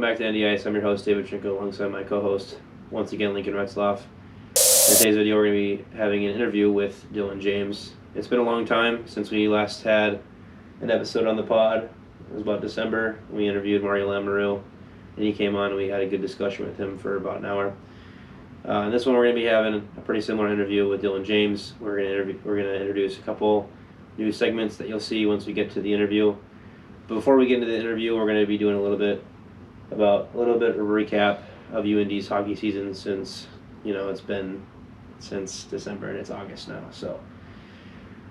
back to Andy Ice. I'm your host, David Trinko, alongside my co-host, once again, Lincoln Retzloff. In today's video, we're going to be having an interview with Dylan James. It's been a long time since we last had an episode on the pod. It was about December. We interviewed Mario Lamoureux, and he came on, and we had a good discussion with him for about an hour. In this one, we're going to be having a pretty similar interview with Dylan James. We're going to introduce a couple new segments that you'll see once we get to the interview. But before we get into the interview, we're going to be doing a little bit of a recap of UND's hockey season since, it's been since December and it's August now. So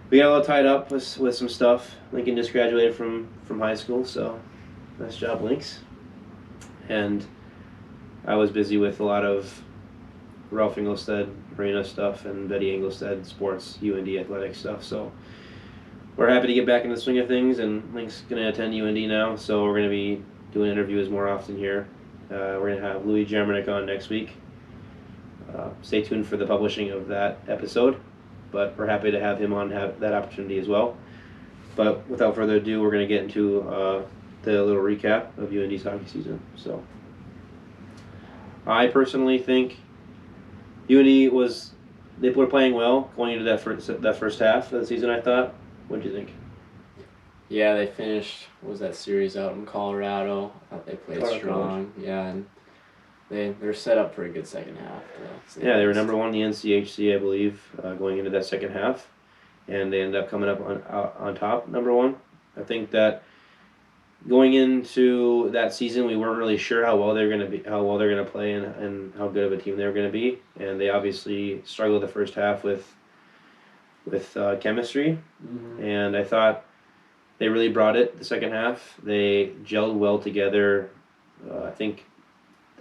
we got a little tied up with some stuff. Lincoln just graduated from high school, so nice job, Lynx. And I was busy with a lot of Ralph Engelstad arena stuff and Betty Engelstad sports, UND athletic stuff. So we're happy to get back in the swing of things, and Link's going to attend UND now, so we're going to be doing interviews more often here. We're going to have Louis Germanic on next week. Stay tuned for the publishing of that episode, but we're happy to have him on, have that opportunity as well. But without further ado, we're going to get into the little recap of UND's hockey season. So I personally think UND were playing well going into that first half of the season, I thought. What do you think? Yeah, they finished, what was that series out in Colorado? I thought they played strong. Yeah, and they're set up for a good second half. Yeah, they were number one in the NCHC, I believe, going into that second half. And they ended up coming up on top, number one. I think that going into that season, we weren't really sure how well they're going to play, and how good of a team they were going to be. And they obviously struggled the first half with chemistry. Mm-hmm. And I thought they really brought it the second half. They gelled well together. I think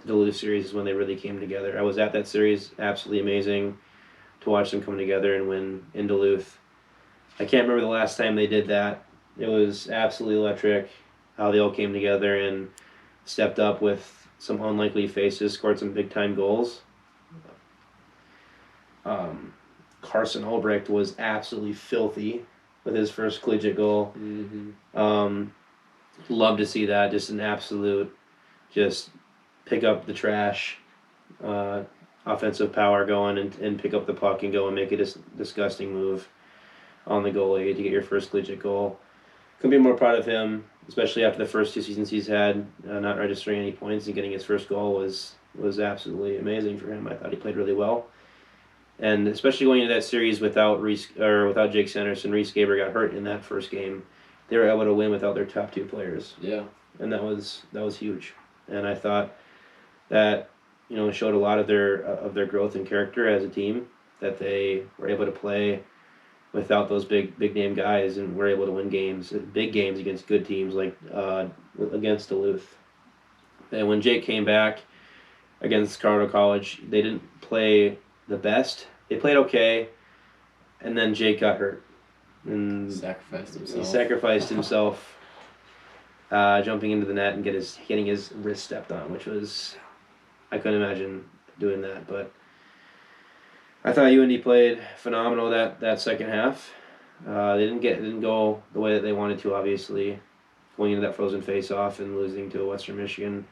the Duluth series is when they really came together. I was at that series. Absolutely amazing to watch them come together and win in Duluth. I can't remember the last time they did that. It was absolutely electric how they all came together and stepped up with some unlikely faces, scored some big-time goals. Carson Ulbricht was absolutely filthy with his first collegiate goal. Mm-hmm. Love to see that. Just an absolute, just pick up the trash, offensive power going and pick up the puck and go and make a disgusting move on the goalie to get your first collegiate goal. Couldn't be more proud of him, especially after the first two seasons he's had. Not registering any points and getting his first goal was absolutely amazing for him. I thought he played really well. And especially going into that series without Jake Sanderson, Reese Gaber got hurt in that first game. They were able to win without their top two players. Yeah, and that was huge. And I thought that showed a lot of their growth and character as a team, that they were able to play without those big name guys and were able to win big games against good teams like against Duluth. And when Jake came back against Colorado College, they didn't play the best. They played okay, and then Jake got hurt and He sacrificed himself, jumping into the net and getting his wrist stepped on, which was, I couldn't imagine doing that. But I thought UND played phenomenal that second half. They didn't go the way that they wanted to, obviously, going into that frozen face-off and losing to Western Michigan.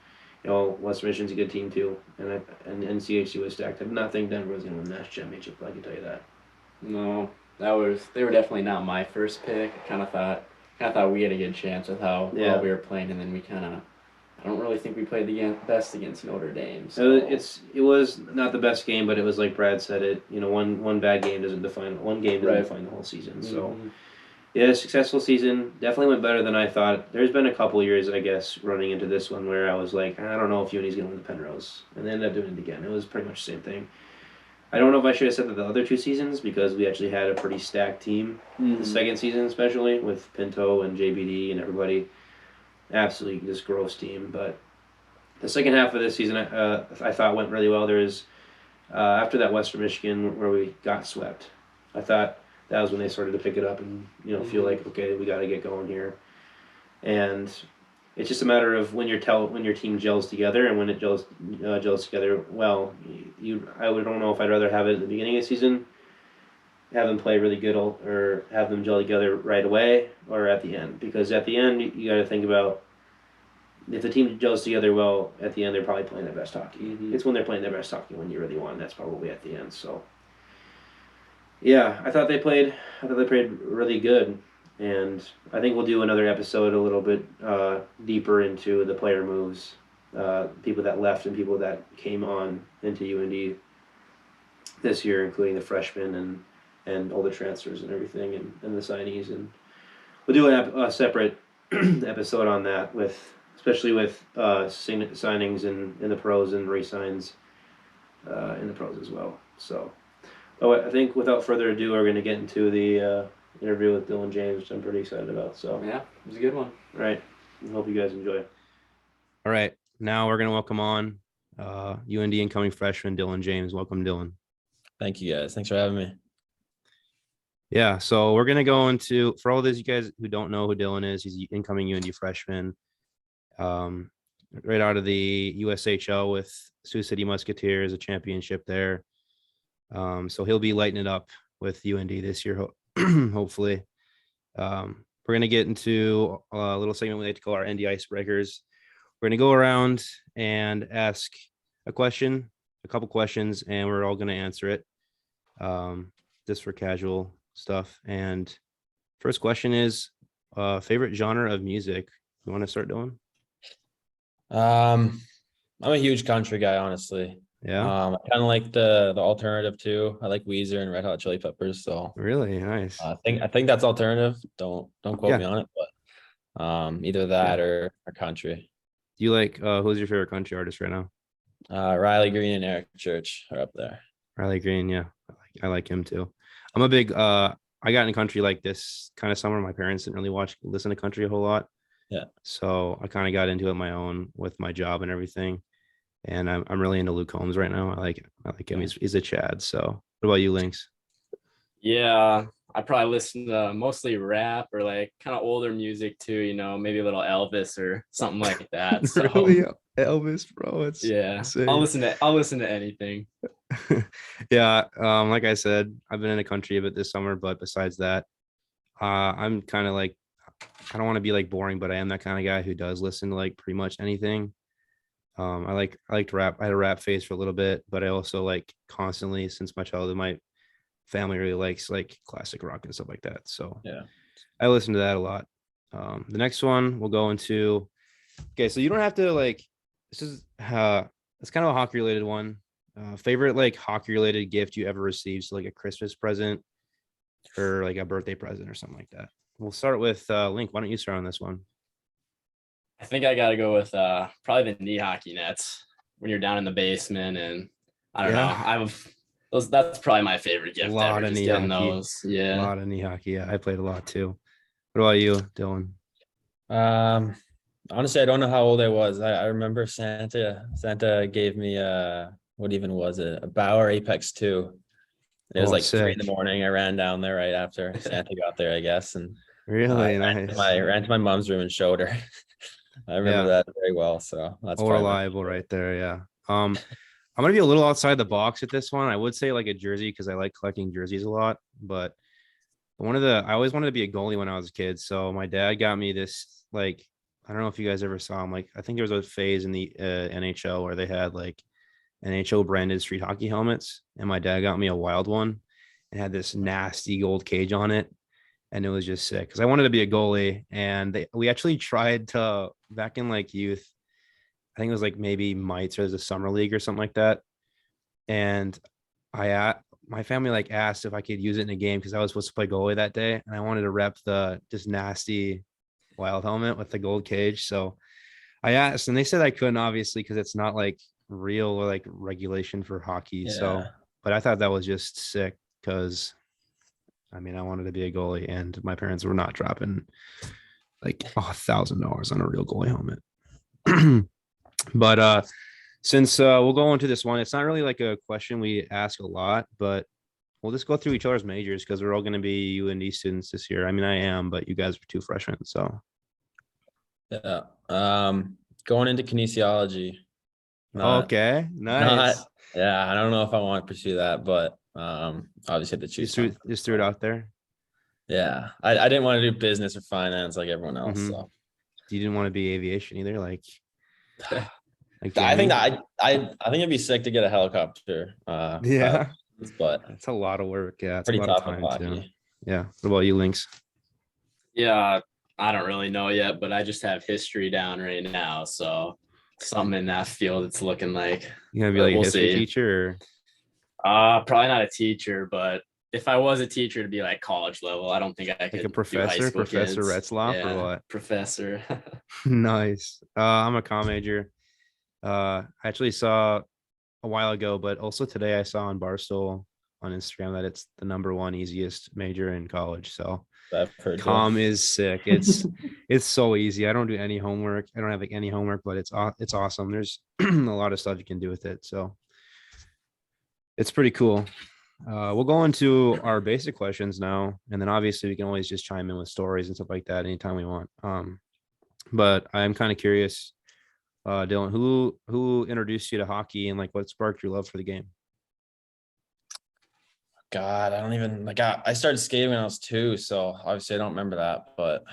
Western Michigan's a good team too, and NCHC was stacked. I did not think Denver was going to win the national championship. I can tell you that. No, they were definitely not my first pick. I kind of thought we had a good chance with how well we were playing, and then I don't really think we played the best against Notre Dame. So. It was not the best game, but it was like Brad said. One bad game doesn't define define the whole season. Mm-hmm. So. Yeah, successful season. Definitely went better than I thought. There's been a couple years, I guess, running into this one where I was like, I don't know if UND's going to win the Penrose. And they ended up doing it again. It was pretty much the same thing. I don't know if I should have said that the other two seasons, because we actually had a pretty stacked team. Mm-hmm. The second season especially, with Pinto and JBD and everybody. Absolutely just gross team. But the second half of this season I thought went really well. After that Western Michigan where we got swept, I thought that was when they started to pick it up and feel like, okay, we got to get going here. And it's just a matter of when your team gels together, and when it gels together well. I don't know if I'd rather have it at the beginning of the season, have them play really good, or have them gel together right away, or at the end. Because at the end, you got to think about if the team gels together well at the end, they're probably playing their best hockey. Mm-hmm. It's when they're playing their best hockey when you really won. That's probably at the end. So yeah, I thought they played really good, and I think we'll do another episode a little bit deeper into the player moves, people that left and people that came on into UND this year, including the freshmen and all the transfers and everything, and the signees, and we'll do a separate episode on that with especially with signings in the pros and re-signs in the pros as well. So. Oh, I think without further ado, we're going to get into the interview with Dylan James, which I'm pretty excited about. So yeah, it was a good one. All right. I hope you guys enjoy. All right. Now we're going to welcome on UND incoming freshman Dylan James. Welcome, Dylan. Thank you, guys. Thanks for having me. Yeah. So we're going to go into, for all those you guys who don't know who Dylan is, he's the incoming UND freshman. Right out of the USHL with Sioux City Musketeers, a championship there. So he'll be lighting it up with UND this year, hopefully. We're going to get into a little segment we like to call our ND Icebreakers. We're going to go around and ask a couple questions, and we're all going to answer it just for casual stuff. And first question is favorite genre of music. You want to start doing? I'm a huge country guy, honestly. Yeah. I kind of like the alternative too. I like Weezer and Red Hot Chili Peppers. So really nice. I think that's alternative. Don't quote me on it, but either that or country. Do you like who's your favorite country artist right now? Riley Green and Eric Church are up there. Riley Green, yeah, I like him too. I'm a big I got in country like this kind of summer. My parents didn't really listen to country a whole lot. Yeah. So I kind of got into it my own with my job and everything. And I'm really into Luke Combs right now. I like him. He's a Chad. So what about you, Lynx? Yeah, I probably listen to mostly rap or like kind of older music too, you know, maybe a little Elvis or something like that. So really? Elvis, bro. It's yeah. insane. I'll listen to anything. Yeah, like I said, I've been in the country a bit this summer, but besides that, I'm kind of like, I don't want to be like boring, but I am that kind of guy who does listen to like pretty much anything. I like to rap. I had a rap phase for a little bit, but I also like constantly since my childhood, my family really likes like classic rock and stuff like that. So yeah, I listen to that a lot. The next one we'll go into. Okay, so you don't have to like. This is it's kind of a hockey related one. Favorite like hockey related gift you ever received, so like a Christmas present or like a birthday present or something like that. We'll start with Link. Why don't you start on this one? I think I got to go with probably the knee hockey nets when you're down in the basement, and I don't know. That's probably my favorite gift. A lot of knee hockey. Those. Yeah. A lot of knee hockey. Yeah, I played a lot too. What about you, Dylan? Honestly, I don't know how old I was. I remember Santa gave me what even was it? A Bauer Apex 2. It was like sick. 3 a.m. I ran down there right after Santa got there, I guess. And really nice. I ran to my mom's room and showed her. I remember that very well. So that's reliable right there. Yeah. I'm gonna be a little outside the box at this one. I would say like a jersey because I like collecting jerseys a lot. But I always wanted to be a goalie when I was a kid. So my dad got me this like I don't know if you guys ever saw him. Like I think there was a phase in the NHL where they had like NHL branded street hockey helmets, and my dad got me a wild one and had this nasty gold cage on it. And it was just sick because I wanted to be a goalie, and we actually tried to back in like youth. I think it was like maybe mites or the summer league or something like that. And my family like asked if I could use it in a game because I was supposed to play goalie that day, and I wanted to rep the just nasty wild helmet with the gold cage. So I asked, and they said I couldn't obviously because it's not like real or like regulation for hockey. Yeah. So, but I thought that was just sick because. I mean, I wanted to be a goalie, and my parents were not dropping like $1,000 on a real goalie helmet. But since we'll go into this one, it's not really like a question we ask a lot, but we'll just go through each other's majors because we're all going to be UND students this year. I mean, I am, but you guys are 2 freshmen, so. Yeah. Going into kinesiology. Okay, nice. I don't know if I want to pursue that, but obviously had to choose. Just threw it out there. Yeah, I didn't want to do business or finance like everyone else. So you didn't want to be aviation either? Like I think Jamie? I think it'd be sick to get a helicopter. Yeah, But it's a lot of work. Yeah, it's a pretty lot of tough with time too. hockey. Yeah. What about you, Lynx? Yeah, I don't really know yet, but I just have history down right now. So something in that field, it's looking like. You gonna be But like a we'll history see. teacher? Probably not a teacher, but if I was a teacher, to be like college level. I don't think I could Like a do high school Professor kids. Retzloff or Yeah, what? professor. Nice. I'm a comm major. I actually saw a while ago, but also today I saw on Barstool on Instagram that it's the #1 easiest major in college. So I've heard comm that. is sick. It's so easy. I don't do any homework. I don't have like any homework, but it's awesome. There's a lot of stuff you can do with it. So it's pretty cool. We'll go into our basic questions now, and then obviously we can always just chime in with stories and stuff like that anytime we want. But I'm kind of curious, Dylan, who introduced you to hockey and like what sparked your love for the game? God, I don't even like. I started skating when I was 2, so obviously I don't remember that. But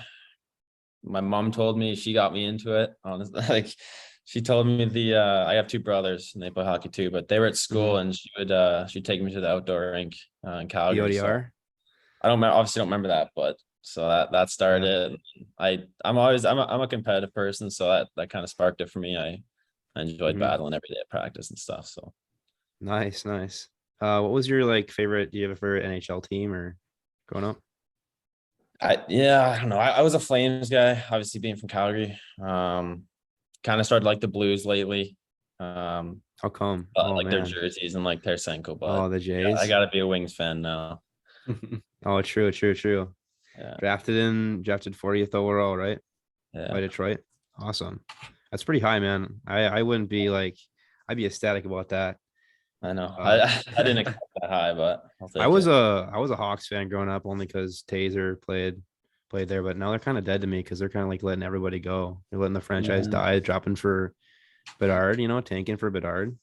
my mom told me, she got me into it. Honestly, like she told me I have 2 brothers and they play hockey too, but they were at school and she'd take me to the outdoor rink in Calgary. The So ODR? I don't obviously don't remember that, but so that started. I'm a competitive person, so that kind of sparked it for me. I enjoyed battling every day at practice and stuff. So Nice. What was your like favorite? Do you have a favorite NHL team or growing up? I don't know. I was a Flames guy, obviously being from Calgary. Kind of started like the Blues lately. How come? Like their jerseys and like Tarasenko, but The Jays. I gotta be a Wings fan now. Oh, true. Yeah. Drafted 40th overall, right? Yeah. By Detroit. Awesome. That's pretty high, man. I wouldn't be like, I'd be ecstatic about that. I know. I didn't expect that high, but I'll take I was it. a Hawks fan growing up only because Taser played there, but now they're kind of dead to me because they're kind of like letting everybody go. They're letting the franchise die, dropping for Bedard, tanking for Bedard.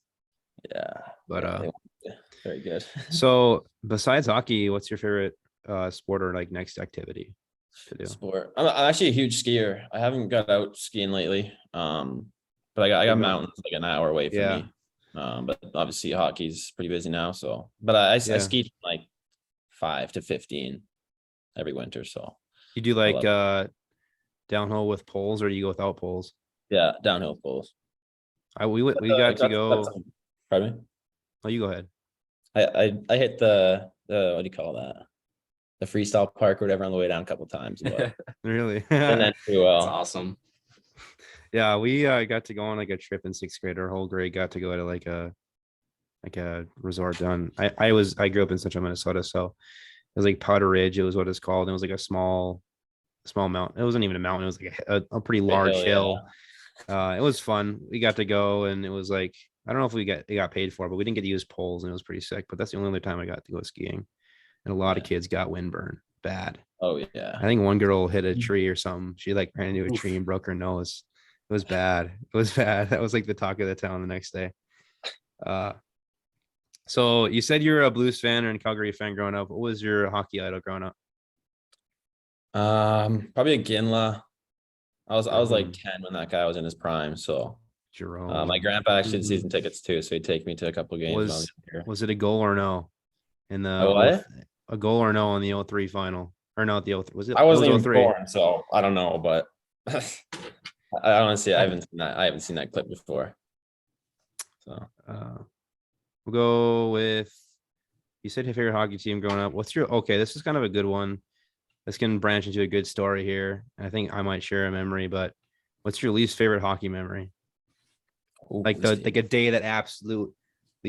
Yeah. But very good. So besides hockey, what's your favorite sport or like next activity to do? Sport. I'm actually a huge skier. I haven't got out skiing lately. But I got mountains like an hour away from me. But obviously hockey's pretty busy now. So, but I ski from like 5 to 15 every winter. So you do like downhill with poles, or do you go without poles? Yeah, downhill poles. We got to go. Pardon me? Oh, you go ahead. I hit the what do you call that? The freestyle park or whatever on the way down a couple times. But really? and then too well. That's awesome. Yeah, we got to go on like a trip in 6th grade. Our whole grade got to go to like a resort down. I grew up in central Minnesota, so it was like Powder Ridge. It was what it's called. It was like a small mountain. It wasn't even a mountain. It was like a pretty large hill. It was fun. We got to go, and it was like, I don't know if it got paid for, but we didn't get to use poles, and it was pretty sick. But that's the only other time I got to go skiing. And a lot of kids got windburn bad. Oh yeah. I think one girl hit a tree or something. She like ran into a tree and broke her nose. It was bad. That was like the talk of the town the next day. So you said you're a Blues fan and Calgary fan growing up. What was your hockey idol growing up? Probably a Ginla. I was like 10 when that guy was in his prime. So Jerome. my grandpa actually had season tickets too, so he'd take me to a couple games. Was it a goal or no? In the what? A goal or no in the 03 final? Or no, the 03 was it? I wasn't even 03. born, so I don't know, but I honestly I haven't seen that clip before. So we'll go with, you said your favorite hockey team growing up. This is kind of a good one. This can branch into a good story here. I think I might share a memory, but what's your least favorite hockey memory? Like a day that absolutely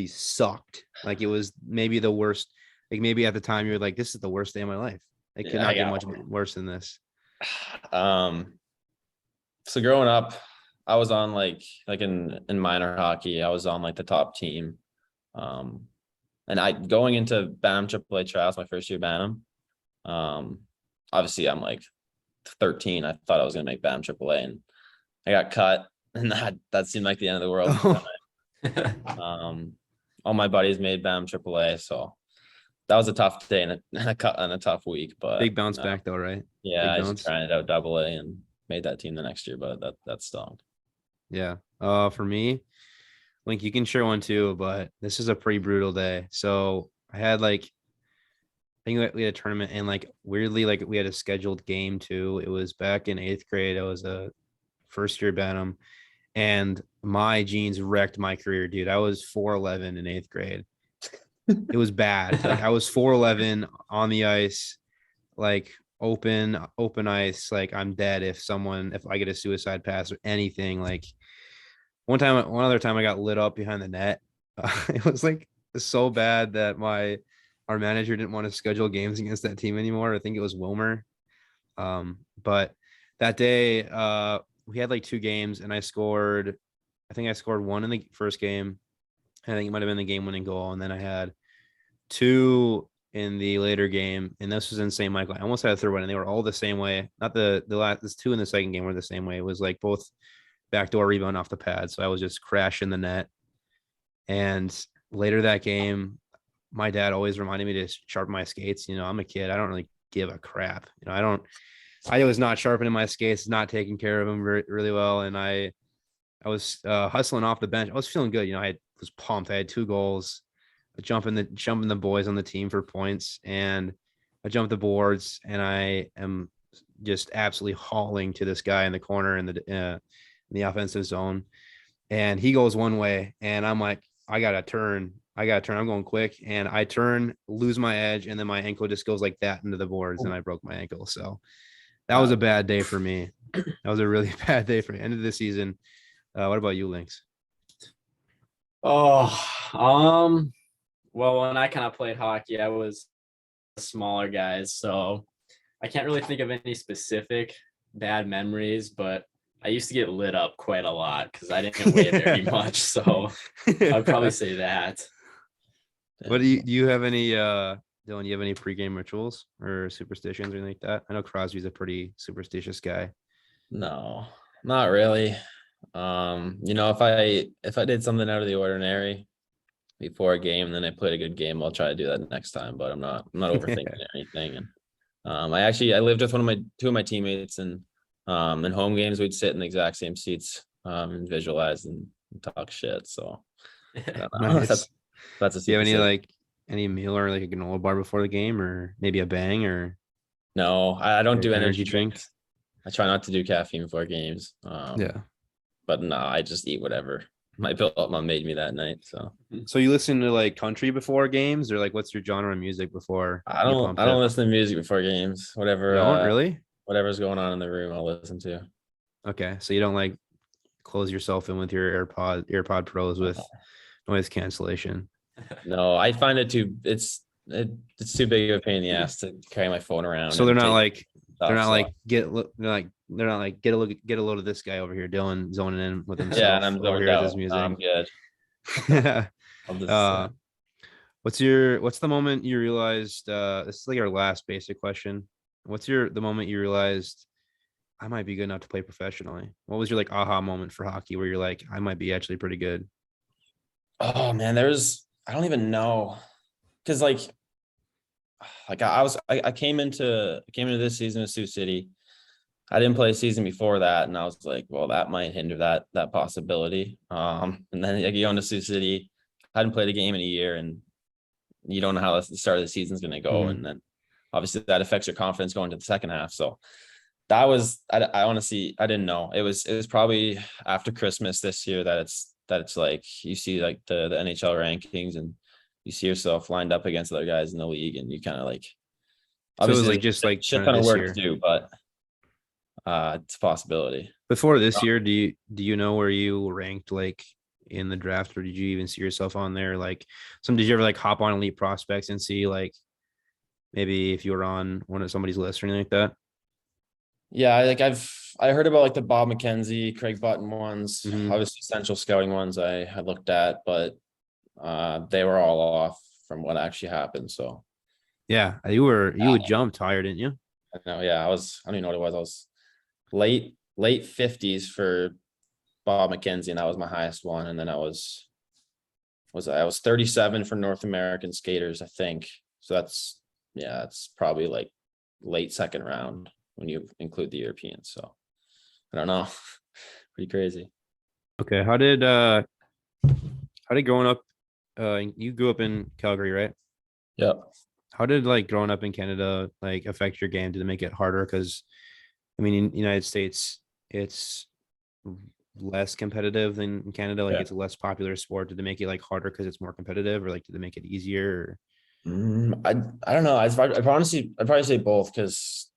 sucked. Like it was maybe the worst. Like maybe at the time you're like, this is the worst day of my life. It could not get much worse than this. So growing up, I was on like in minor hockey, I was on like the top team. And going into Bantam AAA trials, my first year Bantam. Obviously I'm like 13. I thought I was gonna make Bantam AAA, and I got cut, and that seemed like the end of the world. All my buddies made Bantam AAA, so that was a tough day and a tough week. But big bounce back though, right? Yeah, I just tried it out AA, and made that team the next year, but that stunk. Yeah. For me, Link, you can share one too, but this is a pretty brutal day. So I had like, I think we had a tournament and like weirdly, like we had a scheduled game too. It was back in 8th grade. I was a first year Benham, and my genes wrecked my career, dude. I was 4'11" in 8th grade. It was bad. Like I was 4'11" on the ice, like open ice. Like I'm dead if I get a suicide pass or anything. Like one other time I got lit up behind the net. It was like so bad that our manager didn't want to schedule games against that team anymore. I think it was Wilmer. But that day, we had like 2 games, and I think I scored 1 in the first game. I think it might have been the game-winning goal, and then I had 2 in the later game, and this was in St. Michael. I almost had a third one, and they were all the same way. Not the last. This 2 in the second game were the same way. It was like both backdoor rebound off the pad, so I was just crashing the net. And later that game, my dad always reminded me to sharpen my skates. You know, I'm a kid. I don't really give a crap. You know, I was not sharpening my skates, not taking care of them really well. And I was hustling off the bench. I was feeling good. You know, I was pumped. I had 2 goals, jumping the boys on the team for points, and I jumped the boards, and I am just absolutely hauling to this guy in the corner in the offensive zone. And he goes one way, and I'm like, I gotta turn. I'm going quick, and I turn, lose my edge, and then my ankle just goes like that into the boards, and I broke my ankle. So that was a bad day for me. That was a really bad day for me. End of the season. What about you, Lynx? Oh, well, when I kind of played hockey, I was smaller guys, so I can't really think of any specific bad memories, but I used to get lit up quite a lot because I didn't weigh very much. So I'd probably say that. What do you have any Dylan, do you have any pregame rituals or superstitions or anything like that? I know Crosby's a pretty superstitious guy. No, not really. If I did something out of the ordinary before a game, then I played a good game, I'll try to do that next time, but I'm not overthinking anything. And I lived with 2 of my teammates, and in home games we'd sit in the exact same seats and visualize and talk shit. So I don't know. Nice. That's a Do you have any meal or like a granola bar before the game, or maybe a bang, or no, I don't do energy drinks. I try not to do caffeine before games. Yeah. But no, I just eat whatever my built-up mom made me that night. So you listen to like country before games, or like what's your genre of music before? I don't listen to music before games. Whatever. You don't really? Whatever's going on in the room, I'll listen to. Okay, so you don't like close yourself in with your AirPod Pros with noise cancellation. No, I find it's too big of a pain in the ass to carry my phone around. So they're not like get a load of this guy over here, Dylan, zoning in with himself. Yeah, and I'm over here with his music. I'm good. What's the moment you realized? This is like our last basic question. What's the moment you realized I might be good enough to play professionally? What was your like aha moment for hockey where you're like, I might be actually pretty good? Oh man, I don't even know, because I came into this season with Sioux City. I didn't play a season before that, and I was like, well, that might hinder that possibility. And then you go into Sioux City, I hadn't played a game in a year, and you don't know how the start of the season is going to go, Mm-hmm. and then obviously that affects your confidence going to the second half. So that was I honestly I didn't know. It was probably after Christmas this year that it's like you see like the NHL rankings, and you see yourself lined up against other guys in the league, and you kind of like obviously like just like shit ton of work to do, but it's a possibility. Before this year, do you know where you ranked like in the draft, or did you even see yourself on there? Like did you ever like hop on Elite Prospects and see like maybe if you were on one of somebody's list or anything like that? Yeah, I heard about like the Bob McKenzie, Craig Button ones, Mhm. obviously Central Scouting ones I had looked at, but they were all off from what actually happened. So Yeah, you would jump higher, didn't you? I know, yeah, I don't even know what it was. I was late 50s for Bob McKenzie, and that was my highest one. And then I was 37 for North American skaters, I think. So it's probably like late second round when you include the Europeans. So I don't know. Pretty crazy. Okay. How did growing up, you grew up in Calgary, right? Yep. How did like growing up in Canada like affect your game? Did it make it harder? Because I mean, in the United States, it's less competitive than in Canada. Like Yeah. it's a less popular sport. Did it make it like harder because it's more competitive, or like did it make it easier? I don't know. I'd probably say both because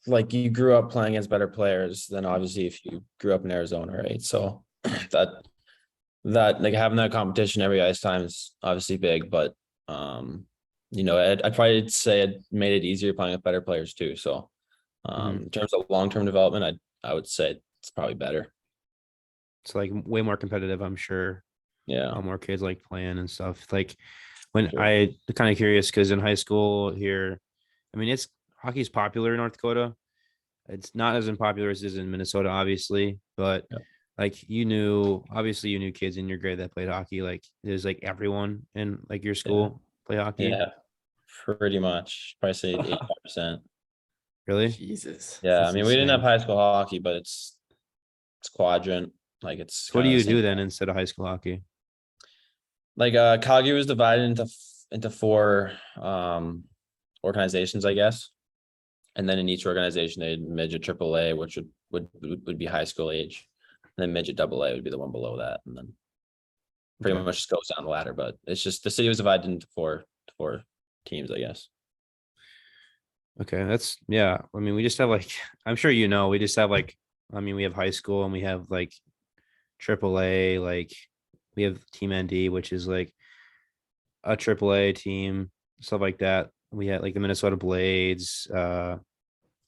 like you grew up playing against better players than obviously if you grew up in Arizona, right? So that like having that competition every ice time is obviously big, but I'd probably say it made it easier playing with better players too. So in terms of long-term development, I would say it's probably better. It's like way more competitive, I'm sure. Yeah. A lot more kids like playing and stuff. Like when Sure. I kind of curious because in high school here, I mean, it's hockey's popular in North Dakota. It's not as unpopular as it is in Minnesota, obviously, but Yeah. like obviously you knew kids in your grade that played hockey. Like there's like everyone in like your school play hockey. Yeah. Pretty much. Probably say 85%. Really? Jesus. Yeah. That's I mean, we didn't have insane. high school hockey, but it's quadrant. Like it's So what do kind of you the same. do then instead of high school hockey? Like Calgary was divided into four organizations, I guess. And then in each organization they had midget AAA, which would be high school age. And then midget AA would be the one below that. And then pretty Okay. much just goes down the ladder. But it's just the city was divided into four teams, I guess. Okay, that's yeah. I mean, we just have like I'm sure we just have like I mean, we have high school and we have like AAA, like we have Team ND, which is like a AAA team, stuff like that. We had like the Minnesota Blades,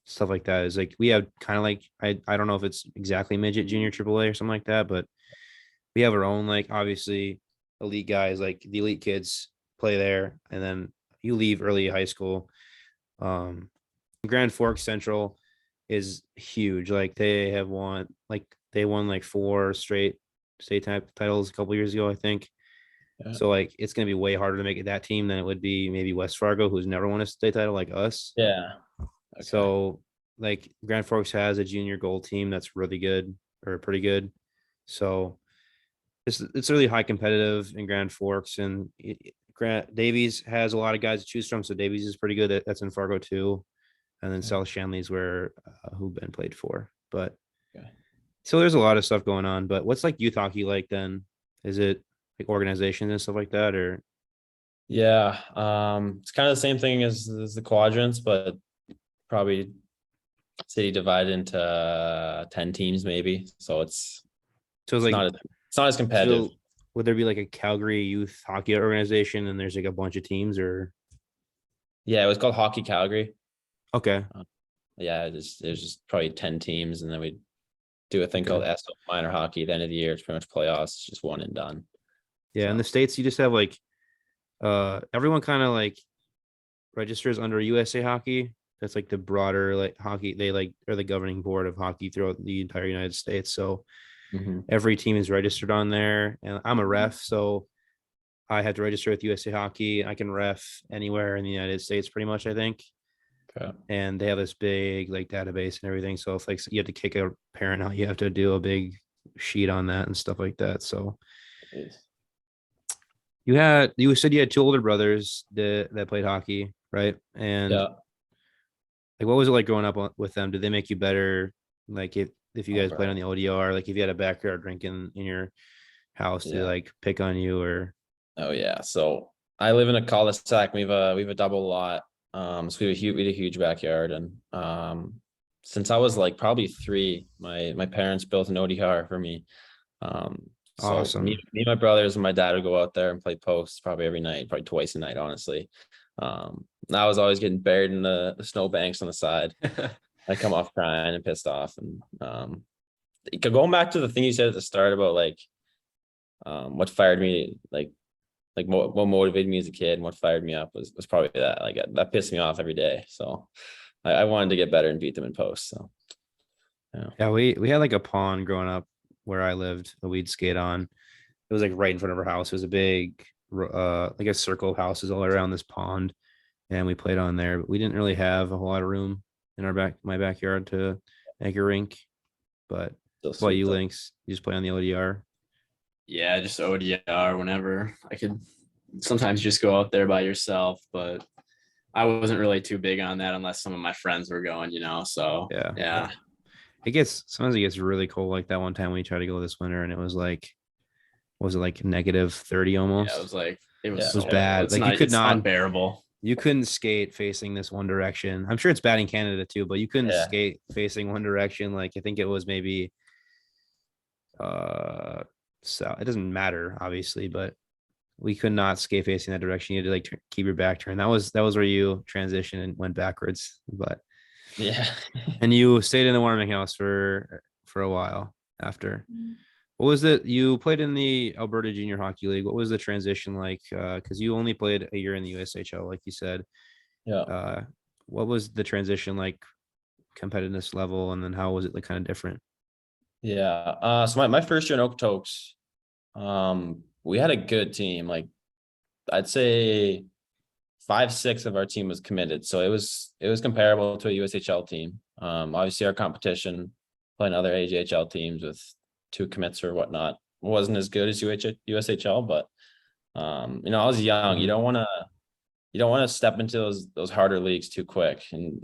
stuff like that. Is like we have kind of like I don't know if it's exactly midget junior AAA or something like that, but we have our own like obviously elite guys, like the elite kids play there, and then you leave early high school. Grand Forks Central is huge. Like they won like 4 straight state type titles a couple years ago, I think. Yeah. So like it's gonna be way harder to make it that team than it would be maybe West Fargo, who's never won a state title like us. Yeah. Okay. So like Grand Forks has a junior gold team that's really good or pretty good. So it's really high competitive in Grand Forks, and Grant Davies has a lot of guys to choose from. So Davies is pretty good. That's in Fargo too, and then South Shanley's where who Ben played for. But Okay. so there's a lot of stuff going on. But what's like youth hockey like then? Is it like organizations and stuff like that, or Yeah. It's kind of the same thing as the quadrants, but probably city divided into 10 teams maybe. So it's so it's like it's not as competitive. so would there be like a Calgary youth hockey organization and there's like a bunch of teams or Yeah, it was called Hockey Calgary. okay. Yeah, there's just probably 10 teams, and then we do a thing Okay. called SO minor hockey at the end of the year. It's pretty much playoffs, it's just one and done. Yeah, in the States you just have like everyone kind of like registers under USA Hockey. That's like the broader like hockey. They like are the governing board of hockey throughout the entire United States. So every team is registered on there, and I'm a ref, so I had to register with USA Hockey. I can ref anywhere in the United States, pretty much, I think. Okay. And they have this big like database and everything. So if like you have to kick a parent out, you have to do a big sheet on that and stuff like that. So you said you had 2 older brothers that played hockey, right? And Yeah. like what was it like growing up with them? Did they make you better? Like if you guys played on the ODR, like if you had a backyard rink in your house, did they like pick on you or Oh yeah. So I live in a cul-de-sac. We have a double lot. So we had a huge backyard, and since I was like probably 3, my parents built an ODR for me. So awesome. me, my brothers and my dad would go out there and play posts probably every night, probably twice a night, honestly. I was always getting buried in the snow banks on the side. I come off crying and pissed off. And going back to the thing you said at the start about like what fired me, like what motivated me as a kid and what fired me up was probably that. Like that pissed me off every day. So I wanted to get better and beat them in post. So yeah, we had like a pond growing up where I lived that we'd skate on. It was like right in front of our house. It was a big like a circle of houses all around this pond, and we played on there. But we didn't really have a whole lot of room in my backyard to make a rink. But Still what sweet, you though. Lynx? You just play on the ODR. Yeah, just ODR whenever I could. Sometimes just go out there by yourself, but I wasn't really too big on that unless some of my friends were going, So Yeah. yeah, Sometimes it gets really cold, like that one time we tried to go this winter and it was like, was it like -30 yeah, almost? it was Yeah. It was so bad. It's Like not it's unbearable. you couldn't skate facing this one direction. I'm sure it's bad in Canada too, but you couldn't Yeah. skate facing one direction. Like I think it was maybe so it doesn't matter obviously, but we could not skate facing that direction. You had to like keep your back turned. That was where you transitioned and went backwards. But Yeah. and you stayed in the warming house for a while after. What was it? You played in the Alberta Junior Hockey League. What was the transition like? Because you only played a year in the USHL, like you said. Yeah. What was the transition like, competitiveness level, and then how was it like kind of different? Yeah. So my first year in Okotoks, we had a good team. Like I'd say 5, 6 of our team was committed. So it was comparable to a USHL team. Obviously our competition playing other AJHL teams with 2 commits or whatnot wasn't as good as USHL, but I was young. You Mhm. don't want to step into those harder leagues too quick and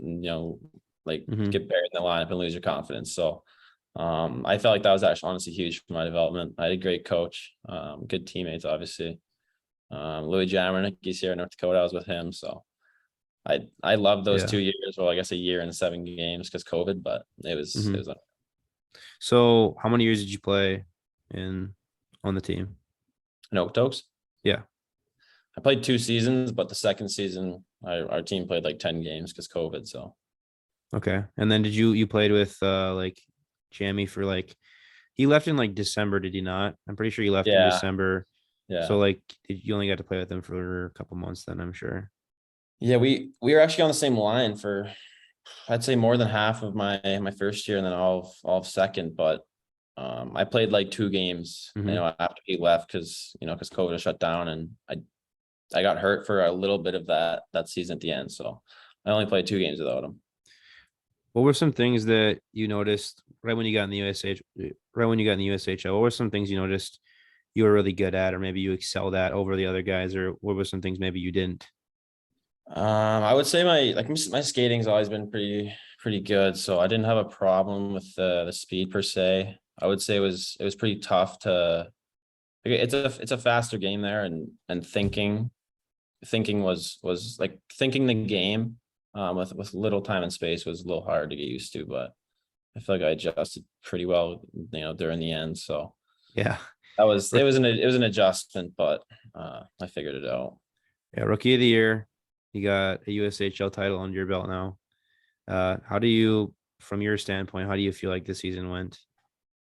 like Mhm. get buried in the lineup and lose your confidence. So I felt like that was actually honestly huge for my development. I had a great coach, good teammates, obviously. Louis Jammernick, he's here in North Dakota. I was with him. So I loved those Yeah. 2 years. Well, I guess a year and 7 games because COVID, but it was Mhm. So how many years did you play in on the team? in Okotoks. Yeah. I played 2 seasons, but the second season our team played like 10 games because COVID. So Okay. And then did you played with like Jamie for like he left in like December, did he not? I'm pretty sure he left in yeah, December. yeah. So like you only got to play with him for a couple months then, I'm sure. Yeah, we were actually on the same line for I'd say more than half of my first year and then all of second, but I played like 2 games, Mhm. after he left because COVID shut down and I got hurt for a little bit of that season at the end. So I only played 2 games without him. What were some things that you noticed right when you got in the right when you got in the USHL? What were some things you noticed you were really good at, or maybe you excelled at over the other guys, or what were some things maybe you didn't? I would say my skating's always been pretty good, so I didn't have a problem with the speed per se. I would say it was pretty tough to like, it's a faster game there and thinking was like thinking the game with little time and space was a little hard to get used to, but I feel like I adjusted pretty well, during the end. So Yeah. it was an adjustment, but I figured it out. Yeah, rookie of the year. You got a USHL title under your belt now. How do you, from your standpoint, how do you feel like the season went,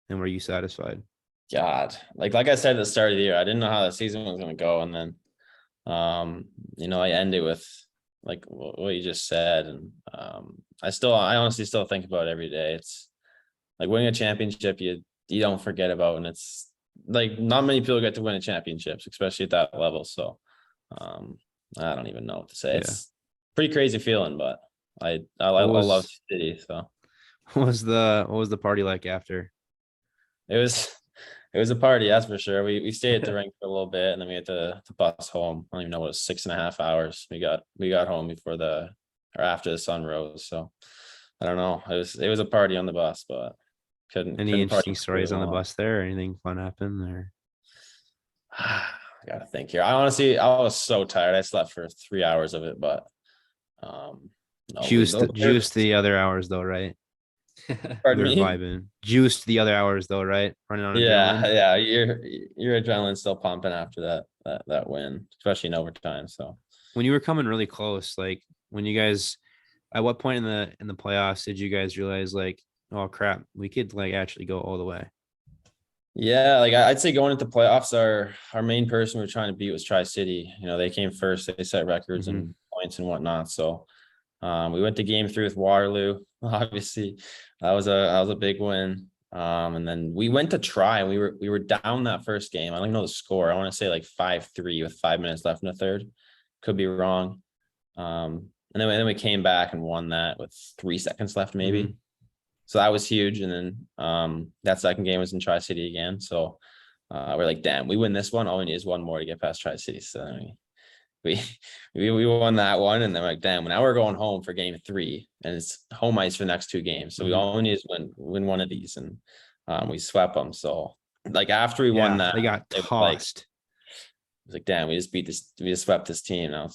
and were you satisfied? God, like I said at the start of the year, I didn't know how the season was going to go, and then I ended with like what you just said, and I honestly still think about it every day. It's like winning a championship you don't forget about, and it's like not many people get to win a championships, especially at that level. So um I don't even know what to say. Yeah. It's pretty crazy feeling, but I What love was city. So what was the party like after? it was it was a party, that's for sure. We stayed at the rink for a little bit and then we had to bus home. I don't even know what it was, 6.5 hours. We got home before or after the sun rose. So I don't know. It was a party on the bus, but Any couldn't party interesting for too stories on the long. bus there, or anything fun happened, or I gotta think here. I was so tired. I slept for 3 hours of it, but no, juiced the other hours though, right? You pardon were me. vibing. Juiced the other hours though, right? Running on Yeah, adrenaline. yeah. Your adrenaline's still pumping after that win, especially in overtime. So When you were coming really close, like when you guys, at what point in the playoffs did you guys realize like, oh crap, we could like actually go all the way? yeah, like I'd say going into playoffs, our main person we were trying to beat was Tri-City. They came first. They set records Mhm. and points and whatnot. So we went to game 3 with Waterloo. Obviously, that was a big win. And then we went to try. We were down that first game. I don't even know the score. I want to say like 5-3 with 5 minutes left in the third. Could be wrong. And then we came back and won that with 3 seconds left, maybe. Mhm. So that was huge. And then that second game was in Tri-City again. So we're like, damn, we win this one. All we need is one more to get past Tri-City. So I mean, we we won that one, and then we're like, damn, now we're going home for game 3, and it's home ice for the next 2 games. So we all need is win one of these, and we swept them. So like after we won that, they got it was like, tossed. damn, we just swept this team. Now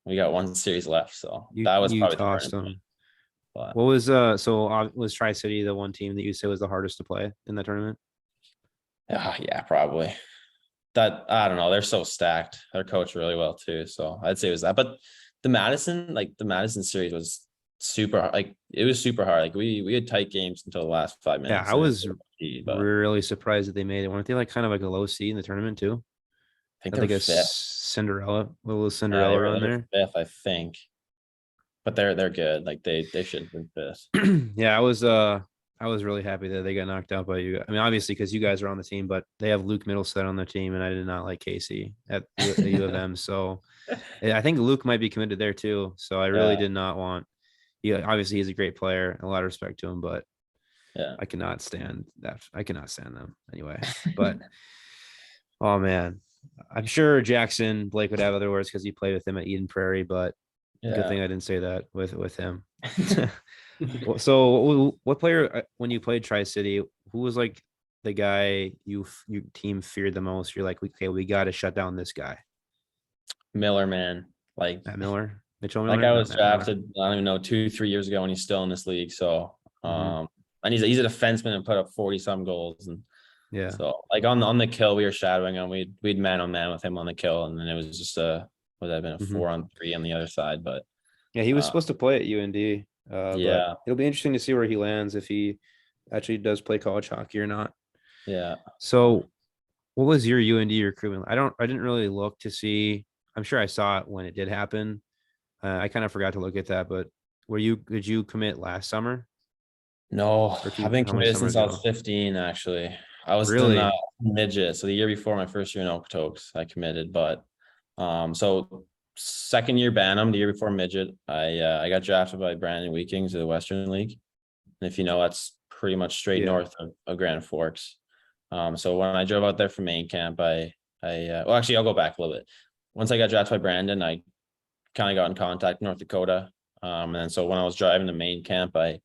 we got one series left. So You, that was you probably tossed the turning them. point. But What was was Tri-City the one team that you said was the hardest to play in the tournament? yeah, probably. That I don't know. They're so stacked. They're coached really well too. So I'd say it was that. But the Madison series was super, like it was super hard. Like we had tight games until the last 5 minutes. Yeah, I was but really surprised that they made it. Weren't they like kind of like a low seed in the tournament too? I think Like they're a fifth. Cinderella, little Yeah, Cinderella run they were there. fifth, I think. But they're good. Like they should have been fifth. Yeah, I was really happy that they got knocked out by you. I mean, obviously because you guys are on the team, but they have Luke Middlestead on their team, and I did not like Casey at U of M. So I think Luke might be committed there too. So I really Yeah. did not want. Yeah, obviously he's a great player, a lot of respect to him, but Yeah. I cannot stand that. I cannot stand them anyway. But oh man, I'm sure Jackson Blake would have other words because he played with him at Eden Prairie, but good thing I didn't say that with him. So what player when you played Tri-City, who was like the guy your team feared the most? You're like, okay, we got to shut down this guy. Miller, man. Like Matt Miller, Mitchell Miller. that guy Not was Matt Miller. drafted, I don't even know, 2-3 years ago, and he's still in this league. So and he's a defenseman and put up 40 some goals. And Yeah. so like on the kill, we were shadowing him. We'd man on man with him on the kill, and then it was just would have been a 4-on-3 on the other side. But yeah, he was supposed to play at UND. yeah, But it'll be interesting to see where he lands, if he actually does play college hockey or not. yeah. So what was your UND recruitment? I didn't really look to see. I'm sure I saw it when it did happen. I kind of forgot to look at that, but did you commit last summer? No, Or I've been how many committed since I summers was ago? 15, actually. I was in Really? midget. So the year before my first year in Okotoks, I committed. But so second year Bantam, the year before midget, I got drafted by Brandon Weekings of the Western League. And if you know, that's pretty much straight Yeah. north of Grand Forks. So when I drove out there for main camp, well, actually, I'll go back a little bit. Once I got drafted by Brandon, I kind of got in contact with North Dakota. And then so when I was driving to main camp, I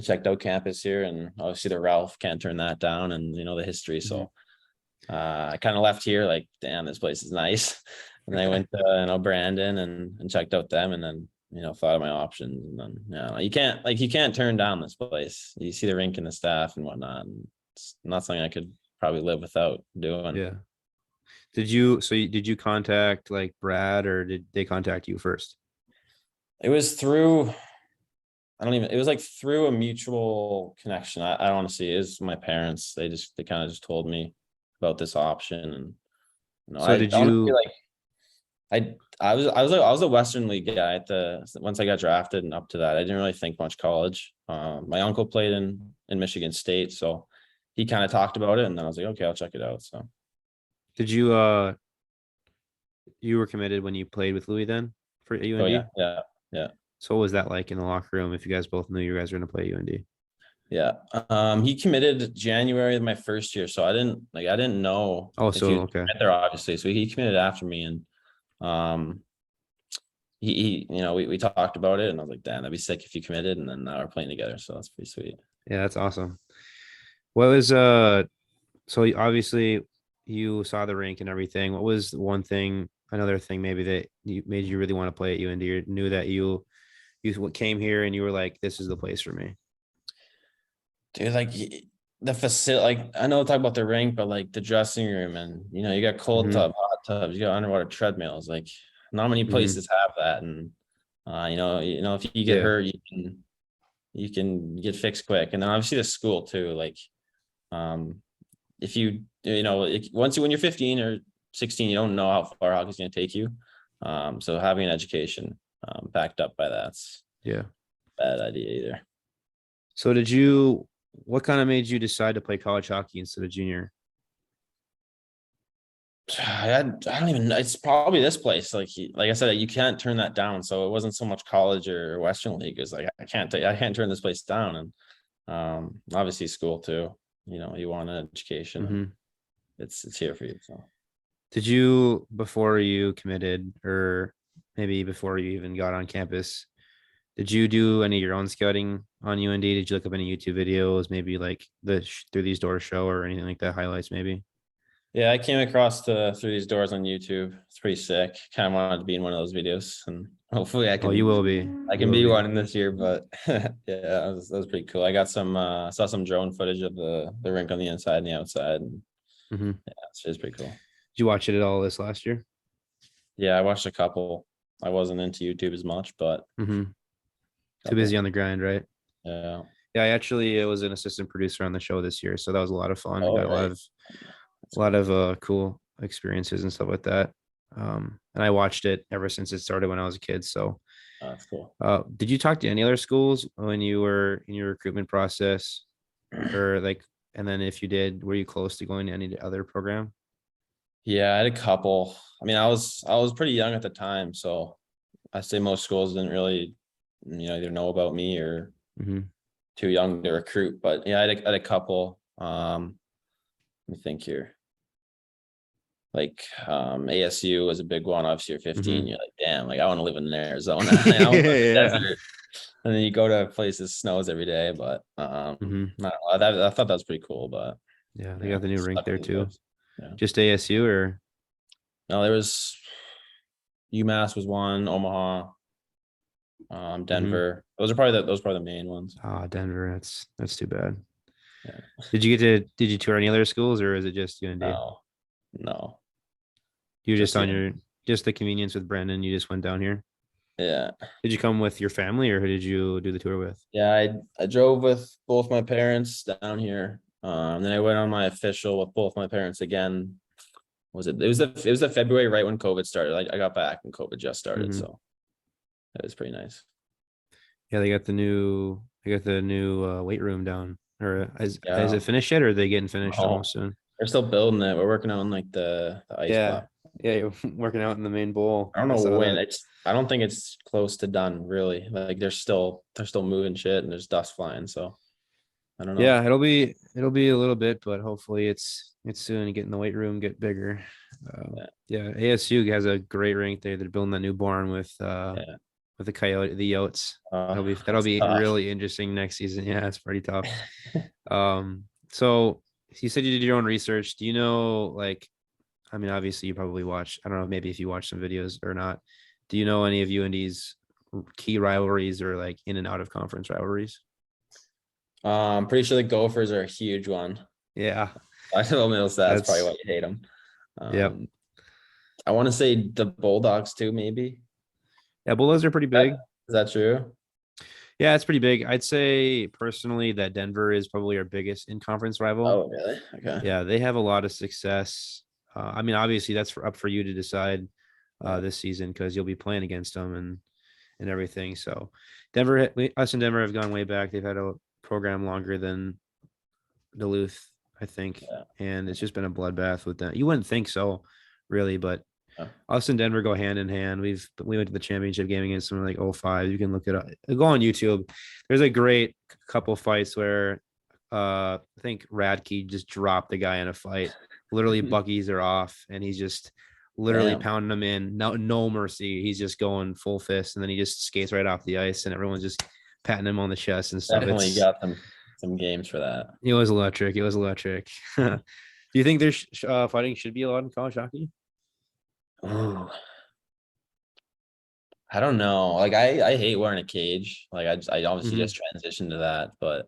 checked out campus here, and obviously the Ralph can't turn that down, and the history. So I kind of left here like, damn, this place is nice. And I went to Brandon and checked out them, and then thought of my options, and then you can't turn down this place. You see the rink and the staff and whatnot, and it's not something I could probably live without doing. Yeah. Did you contact like Brad, or did they contact you first? It was through, it was like through a mutual connection. I honestly, it was my parents. They kind of just told me about this option. And So did you I was a Western League guy once I got drafted, and up to that, I didn't really think much college. My uncle played in Michigan State, so he kind of talked about it, and then I was like, okay, I'll check it out. So did you you were committed when you played with Louis then for UND? oh yeah. So what was that like in the locker room if you guys both knew you guys were going to play UND? Yeah. He committed January of my first year, so I didn't know. Oh, if so he was okay. there, obviously. So he committed after me, and he we talked about it, and I was like, damn, that'd be sick if you committed, and then now we're playing together. So that's pretty sweet. Yeah, that's awesome. What was so obviously you saw the rink and everything. What was another thing maybe that made you really want to play at UND, or knew that you came here and you were like, this is the place for me? Dude, like the facility, like I know talk about the rink, but like the dressing room, and you got cold tub, hot tubs, you got underwater treadmills. Like not many places have that, and if you get hurt, you can get fixed quick. And then obviously the school too. Like if when you're 15 or 16, you don't know how far hockey's going to take you. So having an education backed up by that's a bad idea either. So what kind of made you decide to play college hockey instead of junior? I don't even know. It's probably this place. Like I said, you can't turn that down. So it wasn't so much college or Western League. It's like I can't turn this place down. And Obviously school too. You want an education. Mhm. It's here for you. So Did you, before you committed, or maybe before you even got on campus, did you do any of your own scouting on UND? Did you look up any YouTube videos, maybe like the Through These Doors show or anything like that, highlights maybe? yeah, I came across Through These Doors on YouTube. It's pretty sick. Kind of wanted to be in one of those videos, and hopefully Oh, you will be. I You can will be be. one this year. But yeah, that was pretty cool. I got some saw some drone footage of the rink on the inside and the outside, and Mhm. yeah, it's pretty cool. Did you watch it at all this last year? Yeah, I watched a couple. I wasn't into YouTube as much, but Mm-hmm. Too couple. busy on the grind, right? Yeah. Yeah, I actually was an assistant producer on the show this year, so that was a lot of fun. Oh, Got right. a lot of cool experiences and stuff like that. And I watched it ever since it started when I was a kid. So, Oh, that's cool. did you talk to any other schools when you were in your recruitment process, or like, and then if you did, were you close to going to any other program? Yeah, I had a couple. I mean, I was pretty young at the time, so I say most schools didn't really, either know about me or Mm-hmm. too young to recruit. But yeah, I had a couple. Let me think here. Like ASU was a big one. Obviously, you're 15. Mm-hmm. You're like, damn, like I want to live in Arizona. I want to live in the Yeah. desert. And then you go to places snows every day. But Mm-hmm. I don't know, I thought that was pretty cool. But Yeah, they got the new rink stuck there with these too. guys. Yeah. Just ASU or No, there was UMass was one, Omaha, Denver. Those are probably the main ones. Denver. That's too bad. Yeah. Did you tour any other schools or is it just UND? No. You're just Just on UND. just the convenience with Brendan. You just went down here. Yeah. Did you come with your family or who did you do the tour with? Yeah, I drove with both my parents down here. Then I went on my official with both my parents again. It was a February right when COVID started. I got back and COVID just started, Mhm. so it was pretty nice. Yeah, they got the new weight room down. Or is Yeah. it finished yet or are they getting finished Oh, almost soon? they're still building it. We're working on like the ice Yeah. block. Yeah, you're working out in the main bowl. I don't I know saw when that. I don't think it's close to done really. Like they're still moving shit and there's dust flying. So I don't know. Yeah, it'll be a little bit, but hopefully it's soon to get in the weight room, get bigger. Yeah, ASU has a great rink there. They're building that new barn Yeah. with the Yotes. That'll It's be tough. really interesting next season. Yeah, it's pretty tough. So you said you did your own research. Do you know, like, I mean, obviously you probably watch, I don't know, maybe if you watch some videos or not. Do you know any of UND's key rivalries or like in and out of conference rivalries? I'm pretty sure the Gophers are a huge one. Yeah, I know Mills, that's probably That's- why you hate them. Yep. I want to say the Bulldogs too, maybe. yeah, Bulldogs are pretty big. Is that true? Yeah, it's pretty big. I'd say personally that Denver is probably our biggest in conference rival. Oh, really? Okay. Yeah, they have a lot of success. I mean, obviously that's up for you to decide this season because you'll be playing against them and everything. So Denver, us and Denver have gone way back. They've had a program longer than Duluth, I think, Yeah. and it's just been a bloodbath with them. You wouldn't think so, really, but Yeah. us and Denver go hand in hand. We went to the championship game against them like 05. You can look it up. Go on YouTube. There's a great couple fights where I think Radke just dropped the guy in a fight. Literally Buckies are off and he's just literally Damn. pounding him in. No mercy. He's just going full fist and then he just skates right off the ice and everyone's just patting him on the chest and stuff. Definitely got some games for that. It was electric. It was electric. Do you think there's fighting should be allowed in college hockey? Ooh. I don't know. Like I hate wearing a cage. Like I obviously Mhm. just transitioned to that, but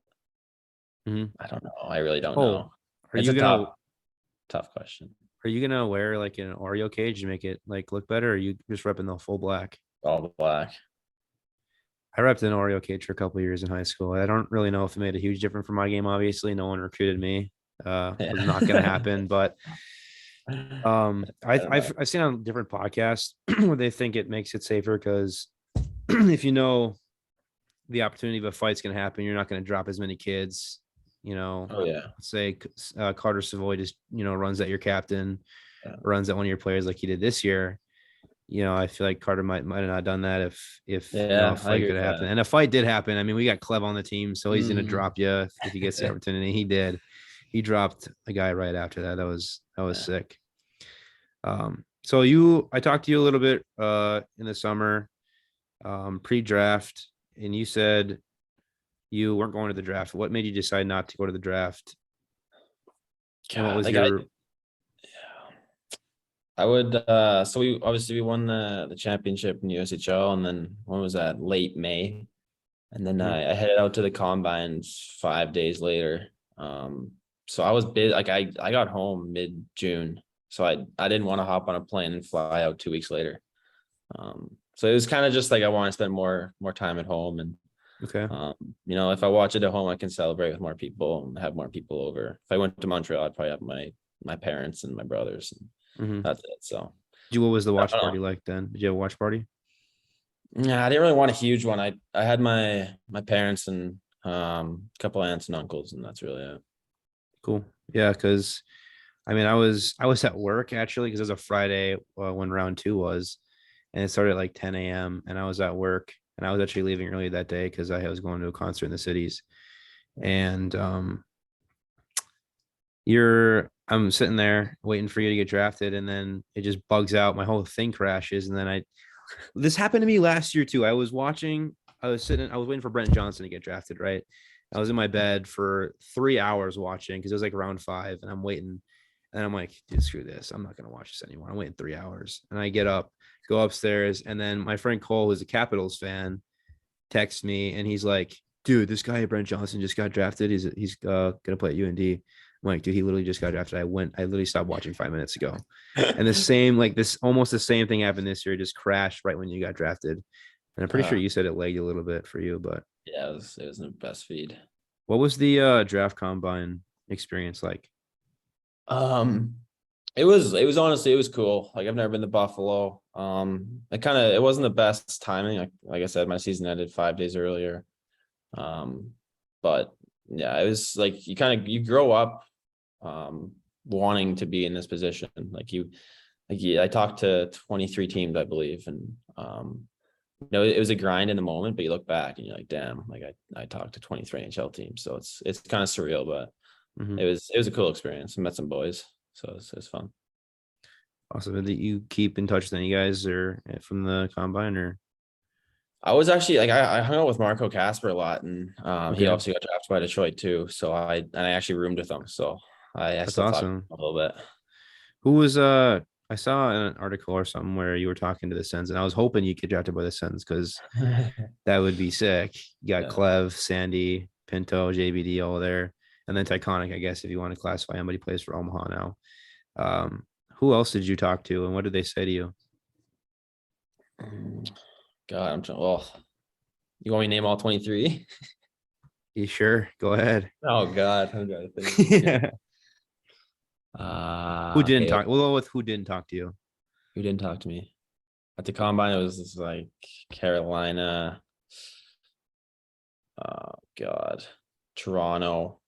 Mhm. I don't know. I really don't Oh, know. are It's you a gonna tough question. are you gonna wear like an Oreo cage to make it like look better? Or are you just repping the full black? All black. I repped an Oreo cage for a couple of years in high school. I don't really know if it made a huge difference for my game. Obviously, no one recruited me. It was not gonna happen. But I've seen on different podcasts where they think it makes it safer because if you know the opportunity of a fight's gonna happen, you're not gonna drop as many kids. You know, Oh yeah. say Carter Savoy just runs at your captain, Yeah. runs at one of your players like he did this year. I feel like Carter might have not done that if a Yeah, I fight agree could with have happened. that. And a fight did happen. I mean, we got Clev on the team, so he's gonna Mhm. drop you if he gets the opportunity. He did. He dropped a guy right after that. That was Yeah. sick. So I talked to you a little bit in the summer, pre-draft, and you said you weren't going to the draft. What made you decide not to go to the draft? And what God, was like your I would so we won the championship in USHL, and then when was that? Late May. And then Mhm. I headed out to the combines 5 days later. So I was big, like I got home mid-June. So I didn't want to hop on a plane and fly out 2 weeks later. So it was kind of just like I want to spend more time at home, and okay? if I watch it at home, I can celebrate with more people and have more people over. If I went to Montreal, I'd probably have my parents and my brothers, and Mhm. that's it. So What was the I watch don't party know. like then? Did you have a watch party? Yeah, I didn't really want a huge one. I had my parents and a couple aunts and uncles, and that's really it. Cool. Yeah, because I mean, I was at work actually because it was a Friday when round two was, and it started at like 10 a.m. and I was at work and I was actually leaving early that day because I was going to a concert in the cities. And I'm sitting there waiting for you to get drafted, and then it just bugs out. My whole thing crashes, and then this happened to me last year too. I was waiting for Brent Johnson to get drafted, right? I was in my bed for 3 hours watching because it was like round five, and I'm waiting. And I'm like, dude, screw this. I'm not gonna watch this anymore. I'm waiting 3 hours. And I get up, go upstairs, and then my friend Cole, who's a Capitals fan, texts me and he's like, dude, this guy Brent Johnson just got drafted. He's gonna play at UND. I'm like, dude, he literally just got drafted. I literally stopped watching 5 minutes ago. And the same, like this, almost the same thing happened this year. It just crashed right when you got drafted. And I'm pretty sure you said it lagged a little bit for you, but Yeah, it was the best feed. what was the draft combine experience like? Um, it was honestly, it was cool. Like I've never been to Buffalo. It wasn't the best timing. Like I said, my season ended 5 days earlier. Um, but yeah, it was like you grow up wanting to be in this position. I talked to 23 teams, I believe, and it was a grind in the moment, but you look back and you're like, damn, like I talked to 23 NHL teams. So it's kind of surreal, but Mhm. it was a cool experience. I met some boys. So it's fun. Awesome. That you keep in touch with any guys or from the combine or I was actually like I hung out with Marco Casper a lot, and he okay. obviously got drafted by Detroit too. So I actually roomed with him. So I That's still talk to him awesome. a little bit. Who was I saw an article or something where you were talking to the Sens, and I was hoping you get drafted by the Sens because that would be sick. You got Yeah. Clev, Sandy, Pinto, JBD all there, and then Tyconic, I guess, if you want to classify him, but he plays for Omaha now. Who else did you talk to, and what did they say to you? God, I'm trying. Well, you want me to name all 23? You sure? Go ahead. Oh God, I'm trying to think. Yeah. Who didn't Okay. talk? We'll go with who didn't talk to you. Who didn't talk to me at the combine? It was just like Carolina. Oh God, Toronto,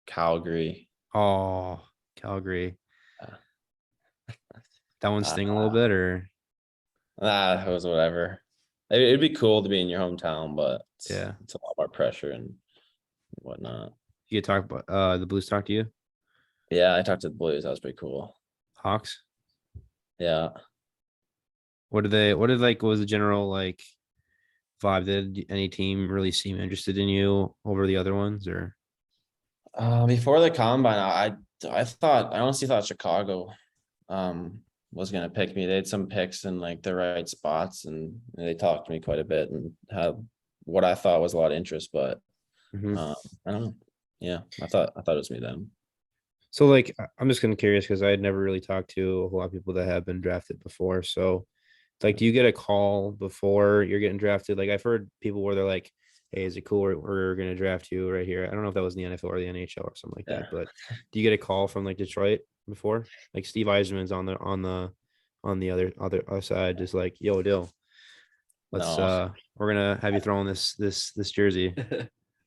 Calgary. Oh, Calgary. Uh, That one sting a little bit, or it was whatever. It'd be cool to be in your hometown, but yeah. it's a lot more pressure and whatnot. You could talk about the Blues talk to you? Yeah, I talked to the Blues. That was pretty cool. Hawks? Yeah. What did like what was the general like vibe? Did any team really seem interested in you over the other ones or Before the combine, I honestly thought Chicago was gonna pick me. They had some picks in like the right spots, and they talked to me quite a bit and had what I thought was a lot of interest, but Mhm. I don't know. Yeah, I thought it was me then. So like I'm just kind of curious because I had never really talked to a whole lot of people that have been drafted before. So like do you get a call before you're getting drafted? Like I've heard people where they're like, hey, is it cool? We're gonna draft you right here. I don't know if that was in the NFL or the NHL or something like Yeah. that, but do you get a call from like Detroit before? Like Steve Eiserman's on the other side, just like, yo, Dill, let's No, we're gonna have you throwing this jersey.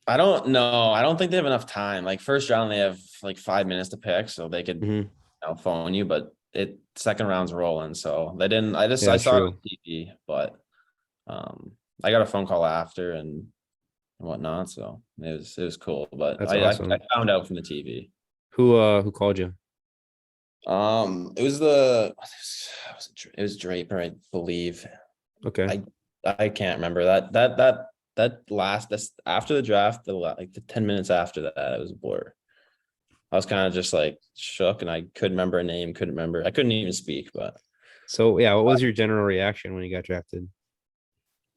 I don't know. I don't think they have enough time. Like first round, they have like 5 minutes to pick, so they could Mhm. phone you. But second round's rolling, so they didn't. I Yeah, saw it true. on TV, but I got a phone call after and whatnot, so it was cool. But That's I awesome. found out from the TV. Who called you? It was it was Draper, I believe. Okay. I can't remember that's after the draft, like the 10 minutes after that, it was a blur. I was kind of just like shook and I couldn't remember a name, I couldn't even speak, but So yeah, what was your general reaction when you got drafted?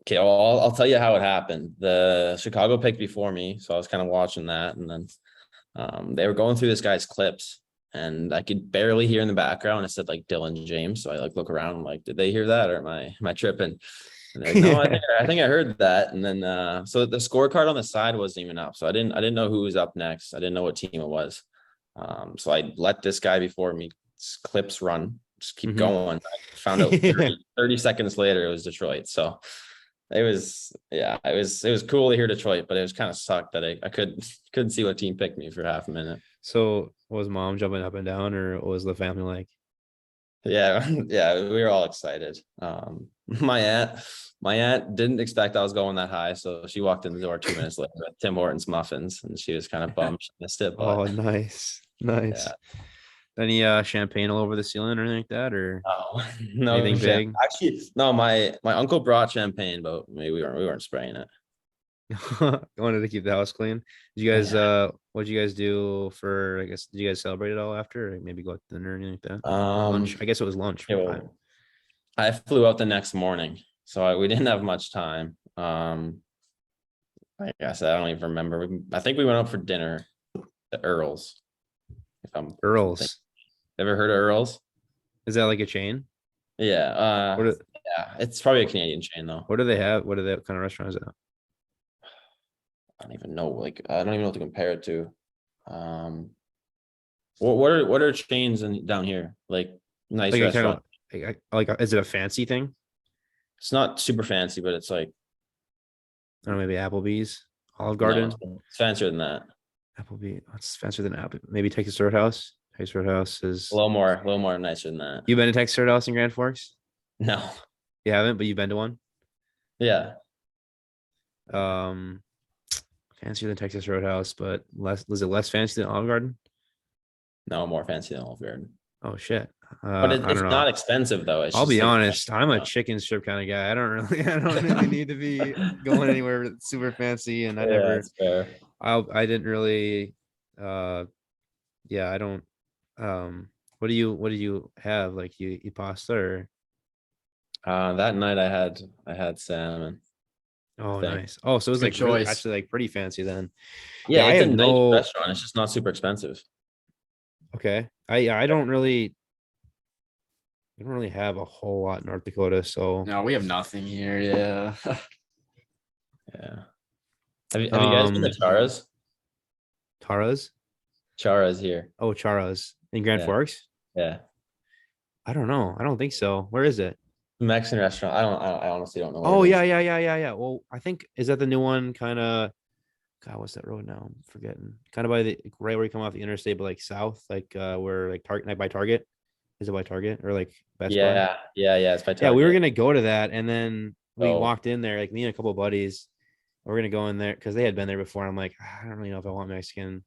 okay, well, I'll tell you how it happened. The Chicago picked before me, so I was kind of watching that, and then they were going through this guy's clips, and I could barely hear in the background. It said like Dylan James, so I like look around, like, did they hear that, or am I tripping? And they're like, no, I think I heard that. And then so the scorecard on the side wasn't even up, so I didn't know who was up next. I didn't know what team it was. So I let this guy before me clips run, just keep going. I found out 30 seconds later it was Detroit. So it was it was cool to hear Detroit, but it was kind of sucked that I couldn't see what team picked me for half a minute. So was mom jumping up and down, or what was the family like? Yeah, yeah, we were all excited. My aunt didn't expect I was going that high, so she walked in the door 2 minutes later with Tim Hortons muffins, and she was kind of bummed she missed it. Oh, But nice. yeah, Any champagne all over the ceiling or anything like that, or oh no, anything big? actually, no. My uncle brought champagne, but we weren't spraying it. Wanted to keep the house clean. Did you guys Yeah. what did you guys do for, I guess, did you guys celebrate it all after, or maybe go out to dinner or anything like that? Lunch. I guess it was lunch Yeah, for well, time. I flew out the next morning, so we didn't have much time. I guess I don't even remember. I think we went out for dinner at Earl's. If I'm Earl's. ever heard of Earl's? Is that like a chain? Yeah. What do, Yeah, it's probably a Canadian chain though. what do they have? What kind of restaurant is that? I don't even know. Like, I don't even know what to compare it to. What are chains down here? Like nice Like a kind restaurant. of like is it a fancy thing? It's not super fancy, but it's like I don't know, maybe Applebee's, Olive no, Garden. it's fancier than that. Applebee. What's fancier than Apple? Maybe Texas Roadhouse. Texas Roadhouse is. A little more nicer than that. You been to Texas Roadhouse in Grand Forks? No. You haven't, but you've been to one. Yeah. Um, fancier than Texas Roadhouse, but less. Was it less fancy than Olive Garden? No, more fancy than Olive Garden. Oh shit. But I it's don't know. not expensive though. It's I'll just be like honest. I'm a chicken strip kind of guy. I don't really need to be going anywhere super fancy. And I yeah, never. that's fair. I didn't really. Yeah, I don't. What do you have? Like you eat pasta or? That night I had salmon. Oh, Thing. nice. Oh, so it was Good like really, choice. actually like pretty fancy then. Yeah, I it's have a nice no. restaurant. It's just not super expensive. Okay. I don't really have a whole lot in North Dakota, so No, we have nothing here. Yeah. Yeah. Have you guys been to Chara's? Tara's. Chara's here. Oh, Chara's in Grand Yeah. Forks. Yeah. I don't know. I don't think so. Where is it? Mexican restaurant. I honestly don't know. Where Oh it yeah, is. yeah. Well, I think, is that the new one? Kind of. God, what's that road now? I'm forgetting. Kind of by the right where you come off the interstate, but like south, like where like Target, like by Target. Is it by Target or like Best Buy? Yeah. It's by Yeah, we were Target. gonna go to that, and then we Oh. walked in there, like me and a couple of buddies. We're gonna go in there because they had been there before. I'm like, I don't really know if I want Mexican,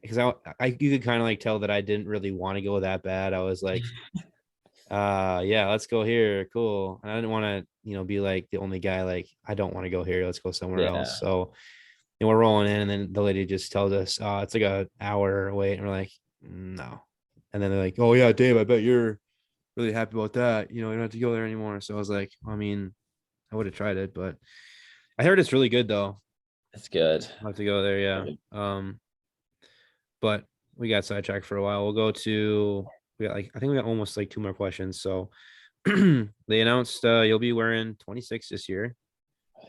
because you could kind of like tell that I didn't really want to go that bad. I was like, yeah, let's go here, cool. And I didn't want to, be like the only guy like, I don't want to go here. Let's go somewhere Yeah. else. So, we're rolling in, and then the lady just tells us, it's like an hour wait, and we're like, no. And then they're like, oh yeah, Dave, I bet you're really happy about that. You don't have to go there anymore. So I was like, I mean, I would have tried it, but I heard it's really good though. It's good. I'll have to go there, yeah. But we got sidetracked for a while. We'll go to, I think we got almost like 2 more questions. So they announced you'll be wearing 26 this year.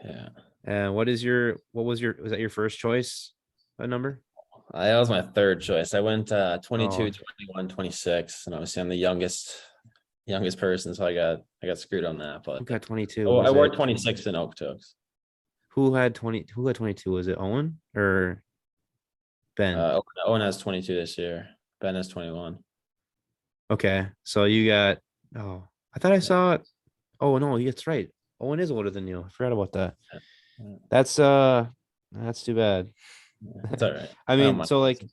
Yeah. And was that your first choice number? That was my third choice. I went 22, Oh. 21, 26, and obviously I'm the youngest person, so I got screwed on that. But Who got 22? oh, I Was wore it- 26 in Okotoks. Who had 22? Was it Owen or Ben? Owen has 22 this year. Ben has 21. Okay, so you got. Oh, I thought I saw it. Oh no, that's right. Owen is older than you. I forgot about that. Yeah. That's too bad. It's all right. I I don't mean, mind. so like,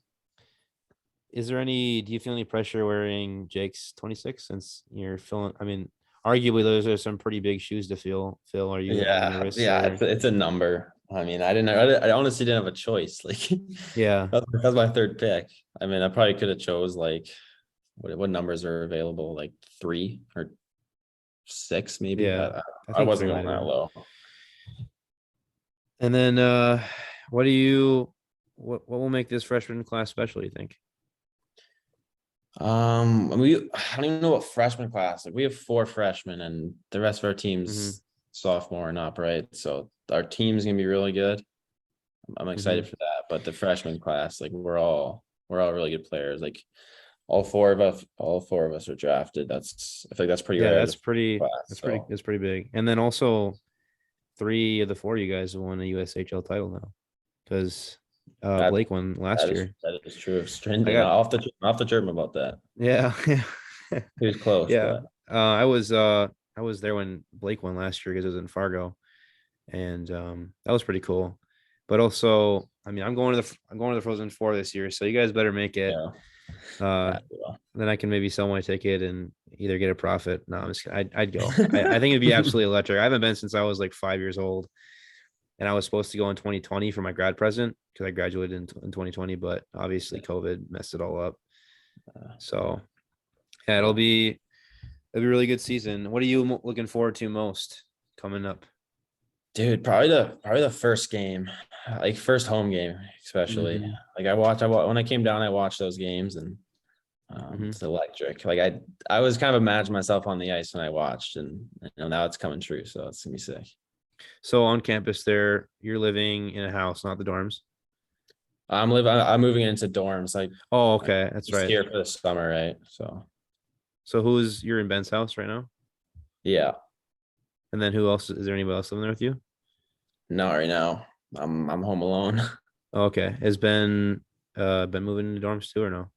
is there any? Do you feel any pressure wearing Jake's 26 since you're filling? I mean, arguably those are some pretty big shoes to fill. Are you kind of Yeah, nervous yeah, or? it's a number. I mean, I honestly didn't have a choice. Like Yeah, that's my third pick. I mean, I probably could have chose like what numbers are available, like 3 or 6, maybe. yeah. I I think three wasn't might going have that been. low. And then, what do what will make this freshman class special? You think? I don't even know what freshman class. Like we have 4 freshmen, and the rest of our Mm-hmm. team's sophomore and up, right? So our team's gonna be really good. I'm Mm-hmm. excited for that. But the freshman class, like we're all really good players. Like all four of us are drafted. I think that's pretty Yeah, rare. that's Just pretty. class. That's pretty. So That's pretty big. And then also, 3 of the 4 you guys have won a USHL title now, because that Blake won last that is year. that is true. I Strandon, got off the German about that. yeah, yeah, He was close, yeah. but I was there when Blake won last year because it was in Fargo, and that was pretty cool. But also, I mean, I'm going to the Frozen Four this year, so you guys better make it. yeah, Uh, yeah, well. then I can maybe sell my ticket and either get a profit. No, I'm just kidding. I'd go. I think it'd be absolutely electric. I haven't been since I was like 5 years old, and I was supposed to go in 2020 for my grad present because I graduated in 2020, but obviously COVID messed it all up. So yeah, it'll be a really good season. What are you looking forward to most coming up? Dude, probably the first game, like first home game, especially. Mhm, Like when I came down, I watched those games, and mhm. it's electric. Like I was kind of imagining myself on the ice when I watched, and now it's coming true. So it's gonna be sick. So on campus there, you're living in a house, not the dorms. I'm moving into dorms. Like Oh, I'm okay, that's just right. here for the summer, right? So So you're in Ben's house right now? yeah, And then who else is there anybody else living there with you? not right now. I'm home alone. Oh, okay. Has Ben moving into dorms too or no?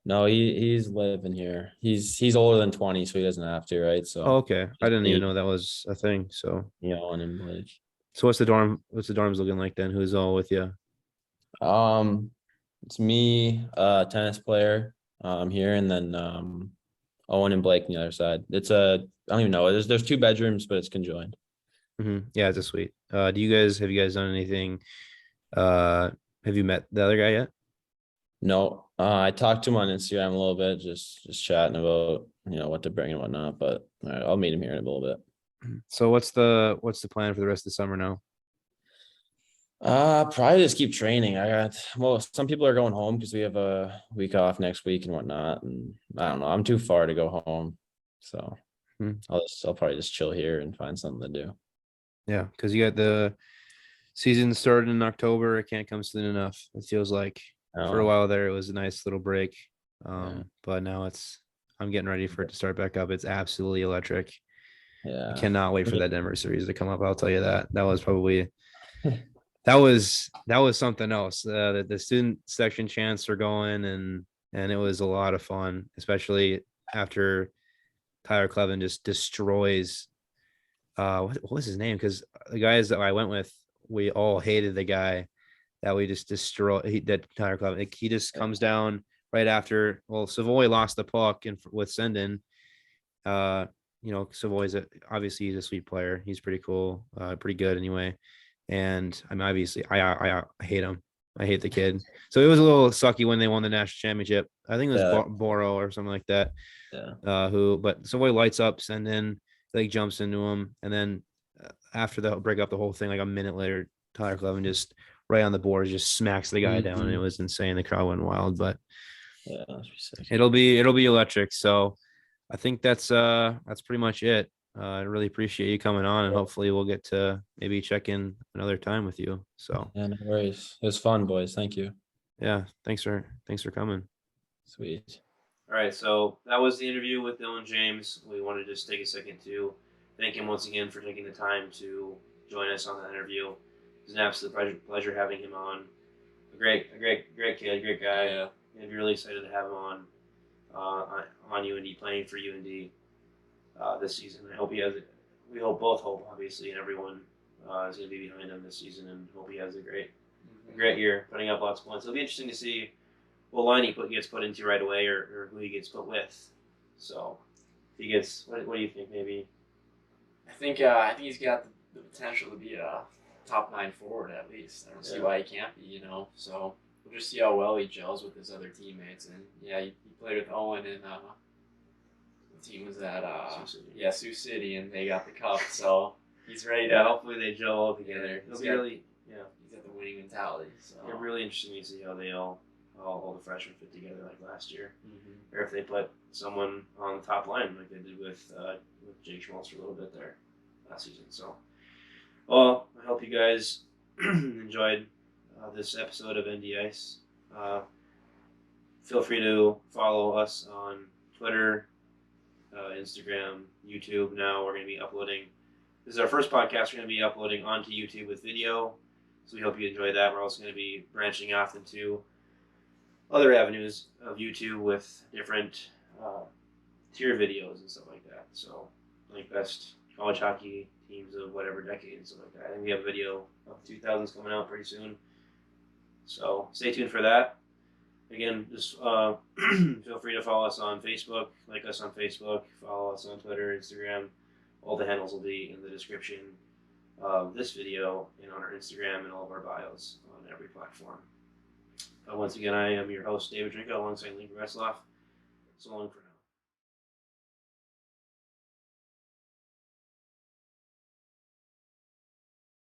No, he's living here. He's older than 20, so he doesn't have to, right? Oh, So okay. I just didn't even me, know that was a thing. So and Blake. so what's the dorms looking like then? Who's all with you? Um, it's me, tennis player, here, and then Owen and Blake on the other side. I don't even know. There's 2 bedrooms, but it's conjoined. Yeah, it's a suite. Have you guys done anything? Uh have you met the other guy yet? No, I talked to him on Instagram a little bit, just chatting about what to bring and whatnot. But all right, I'll meet him here in a little bit. So what's the plan for the rest of the summer now? Probably just keep training. Some people are going home because we have a week off next week and whatnot, and I don't know. I'm too far to go home, so Hmm. I'll probably just chill here and find something to do. Yeah, because you got the season started in October. It can't come soon enough. It feels like for a Oh, while there it was a nice little break. yeah, But now I'm getting ready for it to start back up. It's absolutely electric. I yeah. cannot wait for Me- that Denver series to come up. I'll tell you that. That was something else. The student section chants are going and it was a lot of fun, especially after Tyler Clevin just destroys what was his name? Because the guys that I went with, we all hated the guy that we just destroyed. That Tyler Clevin, like, he just comes down right after. Well, Savoy lost the puck and with Sendon. Uh, Savoy's obviously he's a sweet player. He's pretty cool, pretty good anyway. And I mean, obviously, I hate him. I hate the kid. So it was a little sucky when they won the national championship. I think it was Yeah, Boro or something like that. yeah, But Savoy lights up, and then like jumps into him, and then after the break up the whole thing, like a minute later, Tyler Clevin just right on the board just smacks the guy down, and it Mhm. was insane. The crowd went wild, but Yeah, that's pretty sick. it'll be electric. So I think that's pretty much it. I really appreciate you coming on, and Yeah, hopefully we'll get to maybe check in another time with you. So no worries. It was fun, boys. Thank you. yeah, thanks for coming. Sweet. All right, so that was the interview with Dylan James. We want to just take a second to thank him once again for taking the time to join us on that interview. It was an absolute pleasure having him on. A great kid, great guy. Yeah. And be really excited to have him on on UND, playing for UND this season. I hope he has. We both hope, obviously, and everyone is going to be behind him this season, and hope he has a great year, putting up lots of points. It'll be interesting to see what line he gets put into right away, or who he gets put with. So, if he gets, what do you think? Maybe. I think he's got the potential to be a top 9 forward at least. I don't see why he can't be. So we'll just see how well he gels with his other teammates. And he played with Owen and the team was at Sioux City, and they got the cup. So he's ready to. Hopefully they gel all together. It'll be really. He's got the winning mentality. So it'll be really interesting to see how they all the freshmen fit together like last year, or if they put someone on the top line like they did with Jake Schmaltz for a little bit there last season. So, well, I hope you guys enjoyed this episode of ND Ice. Feel free to follow us on Twitter, Instagram, YouTube. Now we're going to be uploading. This is our first podcast. We're going to be uploading onto YouTube with video. So we hope you enjoy that. We're also going to be branching off into other avenues of YouTube with different tier videos and stuff like that. So, like best college hockey teams of whatever decade and stuff like that. I think we have a video of the 2000s coming out pretty soon. So stay tuned for that. Again, just feel free to follow us on Facebook, like us on Facebook, follow us on Twitter, Instagram. All the handles will be in the description of this video and on our Instagram and all of our bios on every platform. Once again, I am your host, David Drinko, alongside Lincoln Retzloff. So long for now.